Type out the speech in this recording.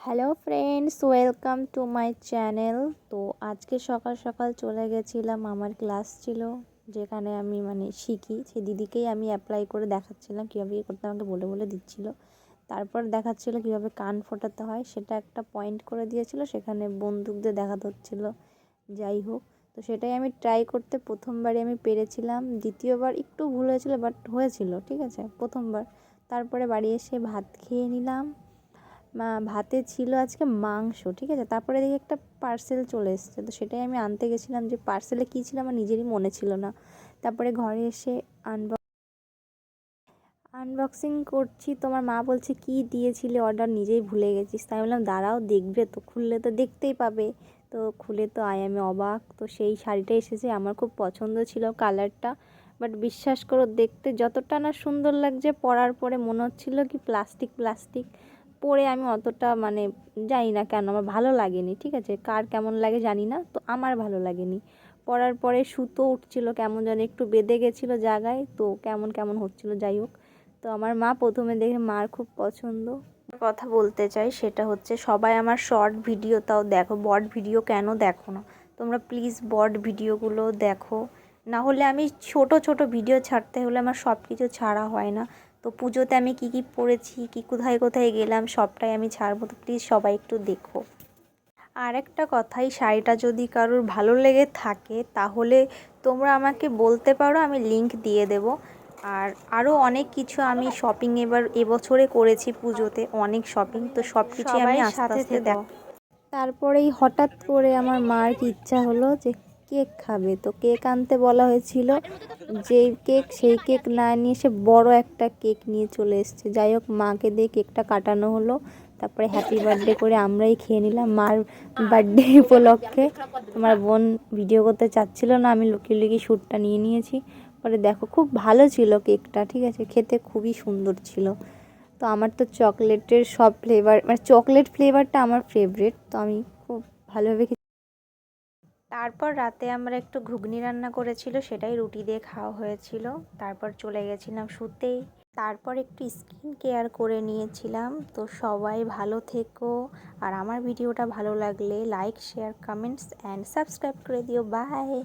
Hello friends, welcome to my channel. তো আজকে সকাল সকাল চলে গেছিলাম, আমার ক্লাস ছিল যেখানে আমি শিখি। সেই দিদিকেই আমি অ্যাপ্লাই করে দেখাচ্ছিলাম কীভাবে করতে, আমাকে বলে বলে দিচ্ছিল। তারপর দেখাচ্ছিল কীভাবে কান ফোটাতে হয়, সেটা একটা পয়েন্ট করে দিয়েছিল, সেখানে বন্দুক দিয়ে দেখাতে হচ্ছিল। যাই হোক, তো সেটাই আমি ট্রাই করতে প্রথমবারই আমি পেরেছিলাম, দ্বিতীয়বার একটু ভুল হয়েছিল, বাট হয়েছিল ঠিক আছে প্রথমবার। তারপরে বাড়ি এসে ভাত খেয়ে নিলাম। ভাতে ছিল আজকে মাংস, ঠিক আছে। তারপরে দেখি একটা পার্সেল চলে এসেছে, তো সেটাই আমি আনতে গেছিলাম, যে পার্সেলে কী ছিল আমার নিজেরই মনে ছিল না। তারপরে ঘরে এসে আনবক্সিং করছি, তোমার মা বলছে কি দিয়েছিলে অর্ডার, নিজেই ভুলে গেছিস। তাই বললাম দাঁড়াও দেখবে তো, খুললে তো দেখতেই পাবে। তো খুলে তো আমি অবাক। তো সেই শাড়িটা এসেছে, আমার খুব পছন্দ ছিল কালারটা, বাট বিশ্বাস করো দেখতে যতটা না সুন্দর লাগছে, পরার পরে মনে হচ্ছিল কি প্লাস্টিক প্লাস্টিক। পরে আমি অতটা জানি না কেন আমার ভালো লাগেনি, ঠিক আছে। কার কেমন লাগে জানি না, তো আমার ভালো লাগেনি। পরার পরে সুতো উঠছিল কেমন যেন, একটু বেঁধে গেছিলো জায়গায়, তো কেমন কেমন হচ্ছিলো। যাই হোক, তো আমার মা প্রথমে দেখে মার খুব পছন্দ। কথা বলতে চাই সেটা হচ্ছে, সবাই আমার শর্ট ভিডিও তাও দেখো, বড় ভিডিও কেন দেখো না তোমরা? প্লিজ বড় ভিডিওগুলো দেখো, না হলে আমি ছোট ছোট ভিডিও ছাড়তে হলে আমার সব কিছু ছাড়া হয় না। তো পুজোতে আমি কি কি পরেছি, কি কোথায় কোথায় গেলাম, সবটাই আমি ছাড়বো, তো প্লিজ সবাই একটু দেখো। আর একটা কথা, এই শাড়িটা যদি কারোর ভালো লেগে থাকে তাহলে তোমরা আমাকে বলতে পারো, আমি লিংক দিয়ে দেব। আর আরও অনেক কিছু আমি শপিং এবছরে করেছি পুজোতে, অনেক শপিং, তো সব কিছুই আমি আস্তে আস্তে দেখ। তারপরেই হঠাৎ করে আমার মার কি ইচ্ছা হলো যে কেক খাবে, তো কেক আনতে বলা হয়েছিল, যেই কেক সেই কেক না নিয়ে এসে বড় একটা কেক নিয়ে চলে এসেছে। যাই হোক, মাকে দিয়ে কেকটা কাটানো হলো, তারপরে হ্যাপি বার্থডে করে আমরাই খেয়ে নিলাম মার বার্থডে উপলক্ষে। তোমার বোন ভিডিও করতে চাচ্ছিল না, আমি লুকিয়ে লুকিয়ে শ্যুটটা নিয়ে নিয়েছি। পরে দেখো খুব ভালো ছিল কেকটা, ঠিক আছে, খেতে খুবই সুন্দর ছিল। তো আমার তো চকলেটের সব ফ্লেভার, চকলেট ফ্লেভারটা আমার ফেভারিট, তো আমি খুব ভালোভাবে তারপর রাতে আমরা একটু ঘুগনি রান্না করেছিল, সেটাই রুটি দিয়ে খাওয়া হয়েছিল। তারপর চলে গেছিলাম শুতেই। তারপর একটু স্কিন কেয়ার করে নিয়েছিলাম। তো সবাই ভালো থেকো, আর আমার ভিডিওটা ভালো লাগলে like, share, comments and subscribe করে দিও। বাই।